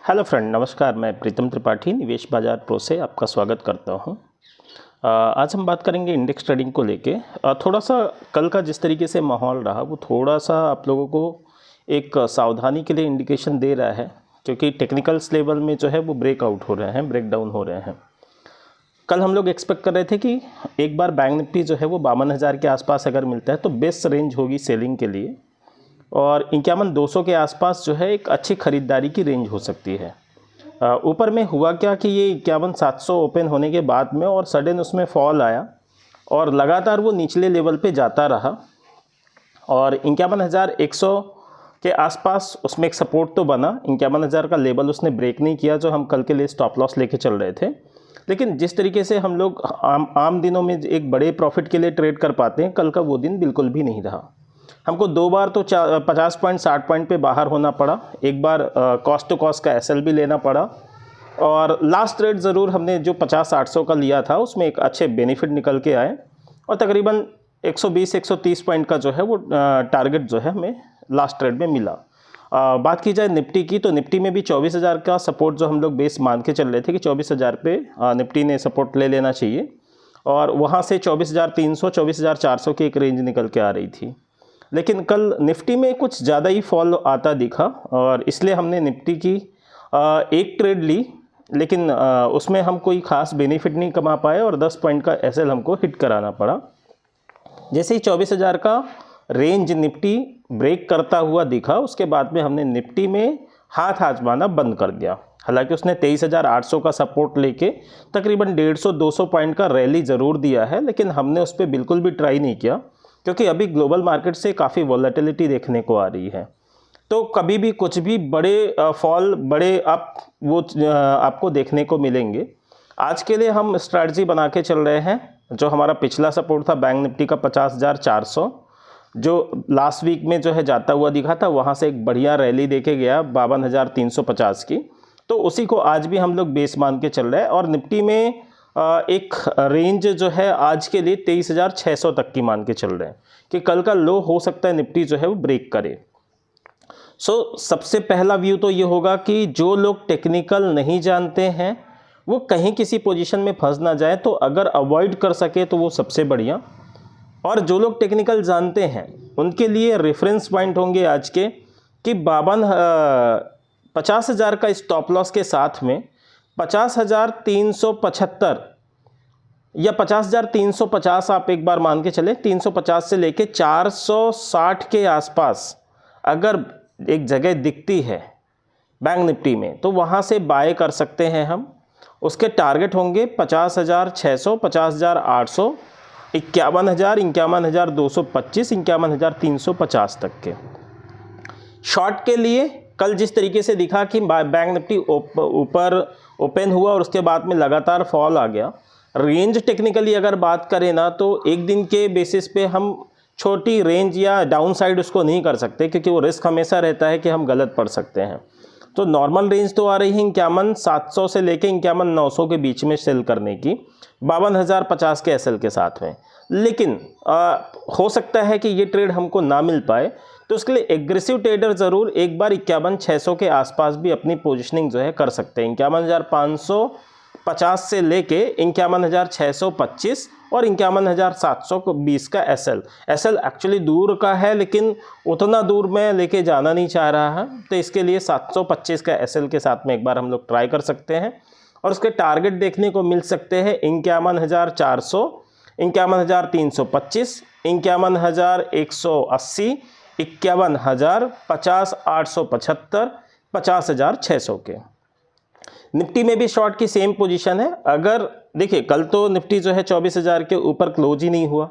Hello friend, नमस्कार। मैं प्रीतम त्रिपाठी निवेश बाजार प्रो से आपका स्वागत करता हूं। आज हम बात करेंगे इंडेक्स ट्रेडिंग को लेके। थोड़ा सा कल का जिस तरीके से माहौल रहा वो थोड़ा सा आप लोगों को एक सावधानी के लिए इंडिकेशन दे रहा है, क्योंकि टेक्निकल्स लेवल में जो है वो ब्रेकआउट हो रहे हैं, ब्रेक डाउन हो रहे हैं। कल हम लोग एक्सपेक्ट कर रहे थे कि एक बार बैंक निफ्टी जो है वो 52,000 के आसपास अगर मिलता है तो बेस्ट रेंज होगी सेलिंग के लिए, और 51,200 के आसपास जो है एक अच्छी ख़रीदारी की रेंज हो सकती है। ऊपर में हुआ क्या कि ये 51,700 ओपन होने के बाद में और सडन उसमें फॉल आया और लगातार वो निचले लेवल पे जाता रहा, और 51,100 के आसपास उसमें एक सपोर्ट तो बना। 51,000 का लेवल उसने ब्रेक नहीं किया जो हम कल के लिए स्टॉप लॉस लेके चल रहे थे। लेकिन जिस तरीके से हम लोग आम दिनों में एक बड़े प्रॉफिट के लिए ट्रेड कर पाते हैं, कल का वो दिन बिल्कुल भी नहीं रहा। हमको दो बार तो 50 पॉइंट 60 पॉइंट पे बाहर होना पड़ा। एक बार कॉस्ट टू कॉस्ट का एसएल भी लेना पड़ा, और लास्ट ट्रेड ज़रूर हमने जो 50-800 का लिया था उसमें एक अच्छे बेनिफिट निकल के आए, और तकरीबन 120-130 पॉइंट का जो है वो टारगेट जो है हमें लास्ट ट्रेड में मिला। बात की जाए निफ्टी की, तो निफ्टी में भी 24,000 का सपोर्ट जो हम लोग बेस मान के चल रहे थे कि 24,000 पे निफ्टी ने सपोर्ट ले लेना चाहिए, और वहाँ से 24,300 24,400 की एक रेंज निकल के आ रही थी। लेकिन कल निफ्टी में कुछ ज़्यादा ही फॉल आता दिखा, और इसलिए हमने निफ्टी की एक ट्रेड ली, लेकिन उसमें हम कोई ख़ास बेनिफिट नहीं कमा पाए और 10 पॉइंट का एसएल हमको हिट कराना पड़ा। जैसे ही 24,000 का रेंज निफ्टी ब्रेक करता हुआ दिखा, उसके बाद में हमने निफ्टी में हाथ आजमाना बंद कर दिया। हालांकि उसने 23,800 का सपोर्ट लेके तकरीबन 150-200 पॉइंट का रैली ज़रूर दिया है, लेकिन हमने उस पर बिल्कुल भी ट्राई नहीं किया, क्योंकि अभी ग्लोबल मार्केट से काफ़ी वॉलेटिलिटी देखने को आ रही है। तो कभी भी कुछ भी बड़े फॉल, बड़े अप वो आपको देखने को मिलेंगे। आज के लिए हम स्ट्रैटेजी बना के चल रहे हैं। जो हमारा पिछला सपोर्ट था बैंक निफ्टी का 50,400, जो लास्ट वीक में जो है जाता हुआ दिखा था, वहाँ से एक बढ़िया रैली देके गया 52,350 की, तो उसी को आज भी हम लोग बेस मान के चल रहे हैं। और निफ्टी में एक रेंज जो है आज के लिए 23,600 तक की मान के चल रहे हैं कि कल का लो हो सकता है निफ्टी जो है वो ब्रेक करे। सबसे पहला व्यू तो ये होगा कि जो लोग टेक्निकल नहीं जानते हैं वो कहीं किसी पोजीशन में फंस ना जाए, तो अगर अवॉइड कर सके तो वो सबसे बढ़िया। और जो लोग टेक्निकल जानते हैं उनके लिए रेफरेंस पॉइंट होंगे आज के कि 50,000 का स्टॉप लॉस के साथ में 50,375 या 50,350 आप एक बार मान के चले, 350 से लेके 460 के आसपास अगर एक जगह दिखती है बैंक निफ्टी में, तो वहाँ से बाय कर सकते हैं हम। उसके टारगेट होंगे 50,600, 50,800, 51,000, 51,225, 51,350 तक के। शॉर्ट के लिए कल जिस तरीके से दिखा कि बैंक निफ्टी ऊपर ओपन हुआ और उसके बाद में लगातार फॉल आ गया। रेंज टेक्निकली अगर बात करें ना, तो एक दिन के बेसिस पे हम छोटी रेंज या डाउन साइड उसको नहीं कर सकते, क्योंकि वो रिस्क हमेशा रहता है कि हम गलत पढ़ सकते हैं। तो नॉर्मल रेंज तो आ रही है 51,700 से लेके 51,900 के बीच में सेल करने की, 52,050 के एसएल के साथ में। लेकिन हो सकता है कि ये ट्रेड हमको ना मिल पाए, तो उसके लिए एग्रेसिव ट्रेडर ज़रूर एक बार 51,600 के आसपास भी अपनी पोजीशनिंग जो है कर सकते हैं। 51,550 से लेके 51,625 और 51,720 का एसएल एक्चुअली दूर का है, लेकिन उतना दूर मैं लेके जाना नहीं चाह रहा है, तो इसके लिए 725 का एसएल के साथ में एक बार हम लोग ट्राई कर सकते हैं। और उसके टारगेट देखने को मिल सकते हैं 51,400, 51,325, 51,180, 51,000, 50,875, 50,600 के। निफ्टी में भी शॉर्ट की सेम पोजीशन है। अगर देखिए कल तो निफ्टी जो है 24,000 के ऊपर क्लोज ही नहीं हुआ,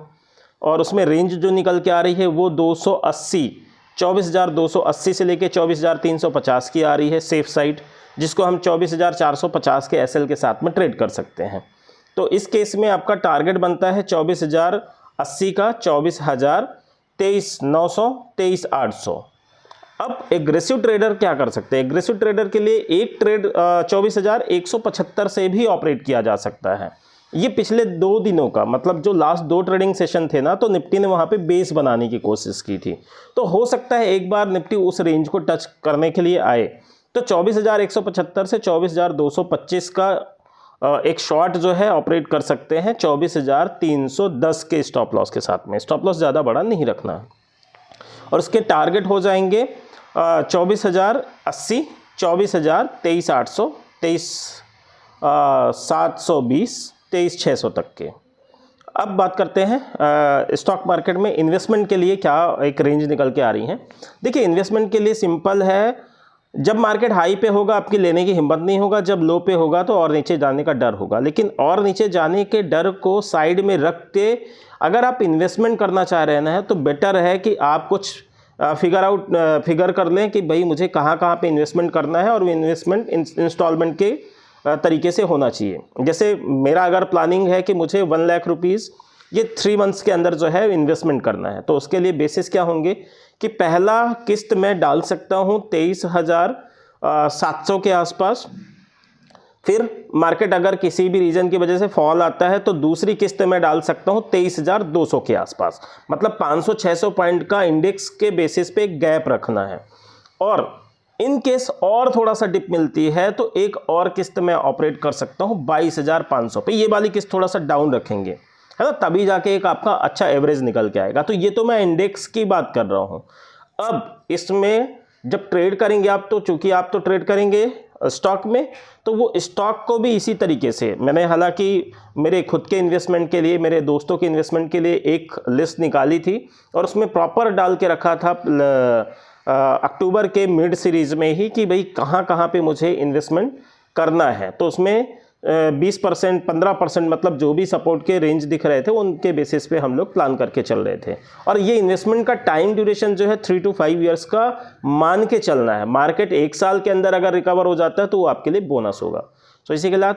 और उसमें रेंज जो निकल के आ रही है वो 280, 24,280 से लेके 24,350 की आ रही है सेफ साइड, जिसको हम 24,450 के एसएल के साथ में ट्रेड कर सकते हैं। तो इस केस में आपका टारगेट बनता है 24,080 का, 24,000, 23,900, 23,800। अब एग्रेसिव ट्रेडर क्या कर सकते हैं? एग्रेसिव ट्रेडर के लिए एक ट्रेड 24,175 से भी ऑपरेट किया जा सकता है। ये पिछले 2 दिनों का, मतलब जो लास्ट 2 ट्रेडिंग सेशन थे ना, तो निफ्टी ने वहाँ पे बेस बनाने की कोशिश की थी। तो हो सकता है एक बार निफ्टी उस रेंज को टच करने के लिए आए, तो 24,175 से 24,225 का एक शॉर्ट जो है ऑपरेट कर सकते हैं 24,310 के स्टॉप लॉस के साथ में। स्टॉप लॉस ज़्यादा बड़ा नहीं रखना है। और उसके टारगेट हो जाएंगे 24,080, 24,000, 23,800, 23,720, 23,600 तक के। अब बात करते हैं स्टॉक मार्केट में इन्वेस्टमेंट के लिए क्या एक रेंज निकल के आ रही है। देखिए, इन्वेस्टमेंट के लिए सिंपल है, जब मार्केट हाई पे होगा आपकी लेने की हिम्मत नहीं होगा, जब लो पे होगा तो और नीचे जाने का डर होगा। लेकिन और नीचे जाने के डर को साइड में रख के अगर आप इन्वेस्टमेंट करना चाह रहे हैं तो बेटर है कि आप कुछ फिगर कर लें कि भाई मुझे कहाँ कहाँ पे इन्वेस्टमेंट करना है, और वो इन्वेस्टमेंट इंस्टॉलमेंट के तरीके से होना चाहिए। जैसे मेरा अगर प्लानिंग है कि मुझे 1 लाख रुपीज़ ये 3 मंथ्स के अंदर जो है इन्वेस्टमेंट करना है, तो उसके लिए बेसिस क्या होंगे कि पहला किस्त मैं डाल सकता हूँ 23,700 के आसपास। फिर मार्केट अगर किसी भी रीजन की वजह से फॉल आता है तो दूसरी किस्त मैं डाल सकता हूँ 23,200 के आसपास। मतलब 500-600 पॉइंट का इंडेक्स के बेसिस पे एक गैप रखना है। और इन केस और थोड़ा सा डिप मिलती है तो एक और किस्त मैं ऑपरेट कर सकता हूँ 22,500 पे। ये वाली किस्त थोड़ा सा डाउन रखेंगे, है ना, तभी जाके एक आपका अच्छा एवरेज निकल के आएगा। तो ये तो मैं इंडेक्स की बात कर रहा हूँ। अब इसमें जब ट्रेड करेंगे आप, तो चूंकि आप तो ट्रेड करेंगे स्टॉक में, तो वो स्टॉक को भी इसी तरीके से मैंने, हालांकि मेरे खुद के इन्वेस्टमेंट के लिए, मेरे दोस्तों के इन्वेस्टमेंट के लिए एक लिस्ट निकाली थी और उसमें प्रॉपर डाल के रखा था अक्टूबर के मिड सीरीज़ में ही कि भाई कहाँ कहाँ पे मुझे इन्वेस्टमेंट करना है। तो उसमें 20%, 15% मतलब जो भी सपोर्ट के रेंज दिख रहे थे उनके बेसिस पे हम लोग प्लान करके चल रहे थे। और ये इन्वेस्टमेंट का टाइम ड्यूरेशन जो है 3 to 5 ईयर्स का मान के चलना है। मार्केट 1 साल के अंदर अगर रिकवर हो जाता है तो वो आपके लिए बोनस होगा। तो इसी के लिए